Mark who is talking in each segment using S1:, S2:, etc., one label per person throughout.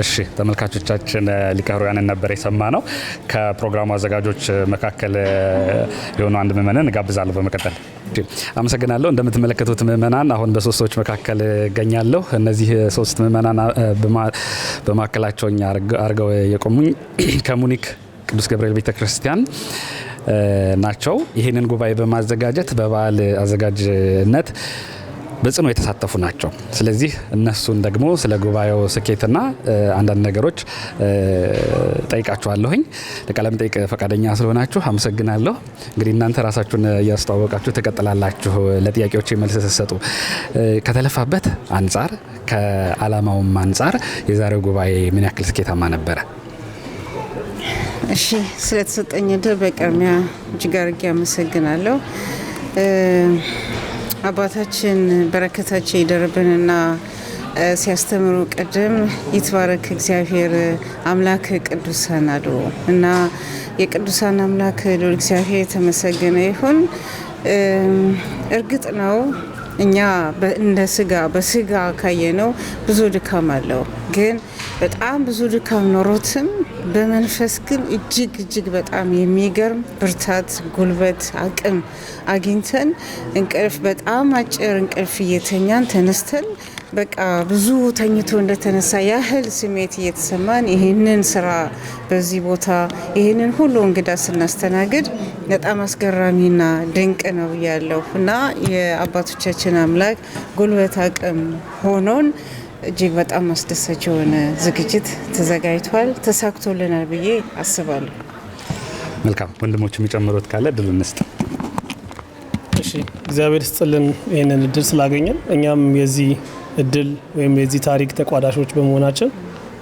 S1: እሺ ተመልካቾቻችን ሊቀ ኅሩያንን ነበር የሰማነው። ከፕሮግራሙ አዘጋጆች መካከል የሆኑ አንድ ምእመንን ጋብዛለሁ። በመቀጠል አመሰግናለሁ። እንደምትመለከቱት ምእመናን አሁን በሶስት ሰዎች መካከል እገኛለሁ። እነዚህ ሶስት ምእመናን በማዕከላቸው አርገው የቆሙኝ ከሙኒክ ቅዱስ ገብርኤል ቤተክርስቲያን ናቸው። ይህንን ጉባኤ በማዘጋጀት በበዓል አዘጋጅነት በጽኑ የተሳተፉ ናቸው። ስለዚህ እነሱን ደግሞ ስለ ጉባኤው ስኬትና አንዳንድ ነገሮች ጠይቃችኋለሁኝ። ለቃለ መጠይቅ ፈቃደኛ ስለሆናችሁ አመሰግናለሁ። እንግዲህ እናንተ ራሳችሁን እያስተዋወቃችሁ ትቀጥላላችሁ። ለጥያቄዎች መልስ ስትሰጡ ከተለፋበት አንጻር ከዓላማውም አንጻር የዛሬው ጉባኤ ምን ያክል ስኬታማ ነበረ?
S2: እሺ ስለተሰጠኝ ዕድል በቅድሚያ እጅግ አድርጌ አመሰግናለሁ። አባታችን በረከታቸው ይደርብንና ሲያስተምሩ ቅድም ይትባረክ እግዚአብሔር አምላክ ቅዱሳን አሉ እና የቅዱሳን አምላክ ልዑል እግዚአብሔር የተመሰገነ ይሁን። እርግጥ ነው እኛ እንደ በስጋ ካየነው ብዙ ድካም አለው። ግን በጣም ብዙ ድካም ኖሮትም በመንፈስ ግን እጅግ በጣም የሚገርም ብርታት፣ ጉልበት፣ አቅም አግኝተን እንቅልፍ በጣም አጭር እንቅልፍ እየተኛን ተነስተን በቃ ብዙ ተኝቶ እንደተነሳ ያህል ስሜት እየተሰማን ይህንን ስራ በዚህ ቦታ ይህንን ሁሉ እንግዳ ስናስተናግድ በጣም አስገራሚና ድንቅ ነው ያለው እና የአባቶቻችን አምላክ ጉልበት አቅም ሆኖን እጅግ በጣም አስደሳች የሆነ ዝግጅት ተዘጋጅቷል። ተሳክቶልናል ብዬ አስባለሁ።
S1: መልካም ወንድሞች የሚጨምሩት ካለ እድል እንስጥ።
S3: እሺ እግዚአብሔር ይስጥልን ይህንን እድል ስላገኘን እኛም የዚህ እድል ወይም የዚህ ታሪክ ተቋዳሾች በመሆናችን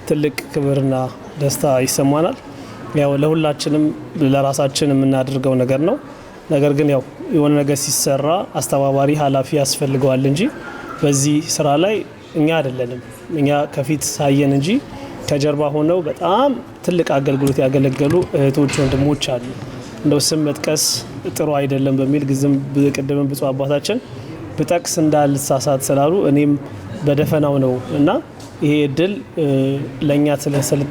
S3: ትልቅ ክብርና ደስታ ይሰማናል። ያው ለሁላችንም ለራሳችን የምናደርገው ነገር ነው። ነገር ግን ያው የሆነ ነገር ሲሰራ አስተባባሪ ኃላፊ ያስፈልገዋል እንጂ በዚህ ስራ ላይ እኛ አይደለንም። እኛ ከፊት ሳየን እንጂ ከጀርባ ሆነው በጣም ትልቅ አገልግሎት ያገለገሉ እህቶች ወንድሞች አሉ። እንደው ስም መጥቀስ ጥሩ አይደለም በሚል ግዝም ቅድም ብፁዕ አባታችን ብጠቅስ እንዳልሳሳት ስላሉ እኔም በደፈናው ነው እና ይሄ እድል ለኛ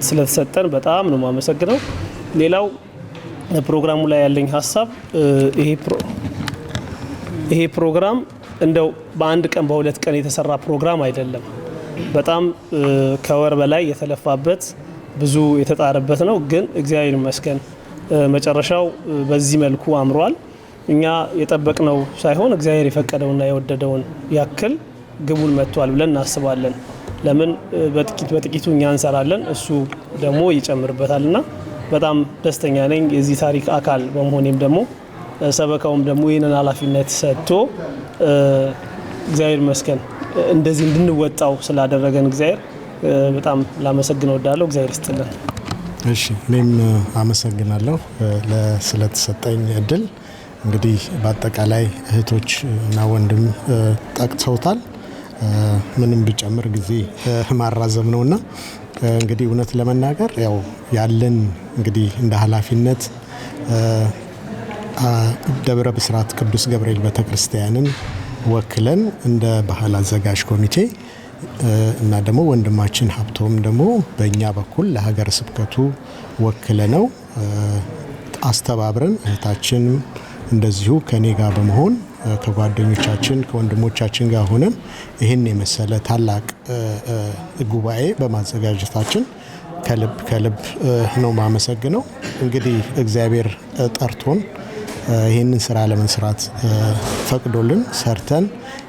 S3: ስለተሰጠን በጣም ነው የማመሰግነው። ሌላው ፕሮግራሙ ላይ ያለኝ ሀሳብ ይሄ ፕሮግራም እንደው በአንድ ቀን በሁለት ቀን የተሰራ ፕሮግራም አይደለም። በጣም ከወር በላይ የተለፋበት ብዙ የተጣረበት ነው። ግን እግዚአብሔር ይመስገን መጨረሻው በዚህ መልኩ አምሯል። እኛ የጠበቅነው ሳይሆን እግዚአብሔር የፈቀደውና የወደደውን ያክል ግቡን መጥቷል ብለን እናስባለን። ለምን በጥቂቱ እኛ እንሰራለን፣ እሱ ደግሞ ይጨምርበታልና በጣም ደስተኛ ነኝ የዚህ ታሪክ አካል በመሆኔም ደግሞ ሰበካውም ደግሞ ይህንን ኃላፊነት ሰጥቶ እግዚአብሔር ይመስገን እንደዚህ እንድንወጣው ስላደረገን እግዚአብሔር በጣም ላመሰግን እወዳለሁ። እግዚአብሔር ይስጥልን።
S4: እሺ እኔም አመሰግናለሁ ስለተሰጠኝ እድል። እንግዲህ በአጠቃላይ እህቶች እና ወንድም ጠቅሰውታል። ምንም ቢጨምር ጊዜ ማራዘም ነውና እንግዲህ እውነት ለመናገር ያው ያለን እንግዲህ እንደ ኃላፊነት ደብረ ብስራት ቅዱስ ገብርኤል ቤተክርስቲያንን ወክለን እንደ ባህል አዘጋጅ ኮሚቴ እና ደግሞ ወንድማችን ሀብቶም ደግሞ በእኛ በኩል ለሀገረ ስብከቱ ወክለ ነው አስተባብረን እህታችን እንደዚሁ ከኔ ጋር በመሆን ከጓደኞቻችን ከወንድሞቻችን ጋር ሆነን ይህን የመሰለ ታላቅ ጉባኤ በማዘጋጀታችን ከልብ ነው ማመሰግነው። እንግዲህ እግዚአብሔር ጠርቶን ይህንን ስራ ለመስራት ፈቅዶልን ሰርተን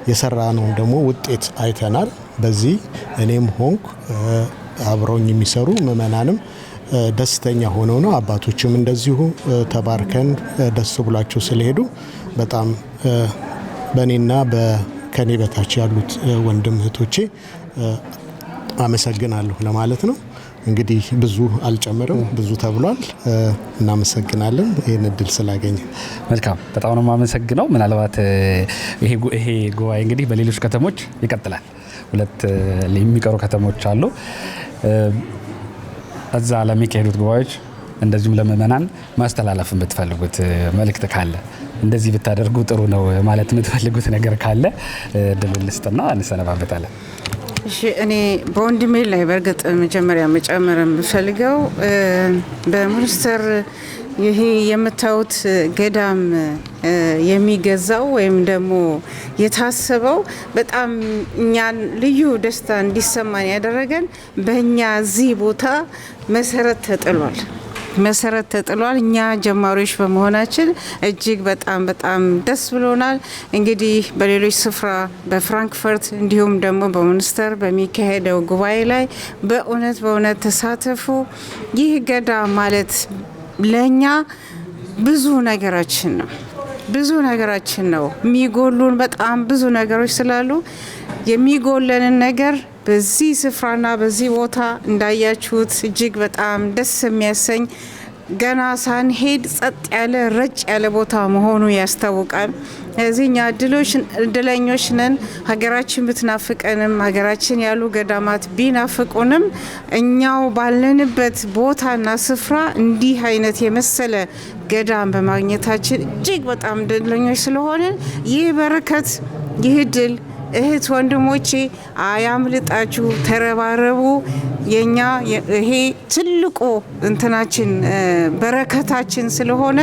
S4: የሰራነውን ደግሞ ውጤት አይተናል። በዚህ እኔም ሆንኩ አብረውኝ የሚሰሩ ምእመናንም ደስተኛ ሆነው ነው። አባቶችም እንደዚሁ ተባርከን ደስ ብሏቸው ስለሄዱ በጣም በእኔና ከኔ በታች ያሉት ወንድም እህቶቼ አመሰግናለሁ ለማለት ነው። እንግዲህ ብዙ አልጨምርም፣ ብዙ ተብሏል። እናመሰግናለን ይህን እድል ስላገኘ።
S1: መልካም በጣም ነው የማመሰግነው። ምናልባት ይሄ ጉባኤ እንግዲህ በሌሎች ከተሞች ይቀጥላል። 2 የሚቀሩ ከተሞች አሉ። እዛ ለሚካሄዱት ጉባኤዎች እንደዚሁም ለምእመናን ማስተላለፍ የምትፈልጉት መልእክት ካለ እንደዚህ ብታደርጉ ጥሩ ነው ማለት የምትፈልጉት ነገር ካለ እድሉን ልስጥና እንሰነባበታለን።
S2: እሺ እኔ በወንድሜ ላይ በእርግጥ መጀመሪያ መጨመር የምፈልገው በሞንስተር ይሄ የምታዩት ገዳም የሚገዛው ወይም ደግሞ የታሰበው በጣም እኛን ልዩ ደስታ እንዲሰማን ያደረገን በእኛ እዚህ ቦታ መሰረት ተጥሏል። እኛ ጀማሪዎች በመሆናችን እጅግ በጣም ደስ ብሎናል። እንግዲህ በሌሎች ስፍራ በፍራንክፈርት እንዲሁም ደግሞ በሞንስተር በሚካሄደው ጉባኤ ላይ በእውነት ተሳተፉ። ይህ ገዳም ማለት ለኛ ብዙ ነገራችን ነው። የሚጎሉን በጣም ብዙ ነገሮች ስላሉ የሚጎለንን ነገር በዚህ ስፍራና በዚህ ቦታ እንዳያችሁት እጅግ በጣም ደስ የሚያሰኝ ገና ሳንሄድ ጸጥ ያለ ረጭ ያለ ቦታ መሆኑ ያስታውቃል። እዚህኛ እድለኞች ነን። ሀገራችን ብትናፍቀንም ሀገራችን ያሉ ገዳማት ቢናፍቁንም እኛው ባለንበት ቦታና ስፍራ እንዲህ አይነት የመሰለ ገዳም በማግኘታችን እጅግ በጣም እድለኞች ስለሆንን ይህ በረከት ይህ ድል እህት ወንድሞቼ አያምልጣችሁ፣ ተረባረቡ። የኛ ይሄ ትልቁ እንትናችን በረከታችን ስለሆነ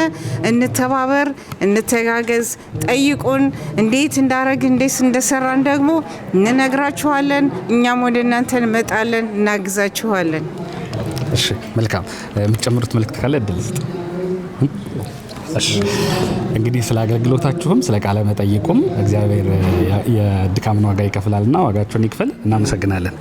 S2: እንተባበር፣ እንተጋገዝ። ጠይቁን፣ እንዴት እንደሰራን ደግሞ እንነግራችኋለን። እኛም ወደ እናንተ እንመጣለን፣ እናግዛችኋለን።
S1: እሺ መልካም። የምትጨምሩት መልእክት ካለ እድል ስጥ። እንግዲህ ስለ አገልግሎታችሁም ስለ ቃለ መጠይቁም እግዚአብሔር የድካምን ዋጋ ይከፍላልና ዋጋችሁን ይክፈል። እናመሰግናለን።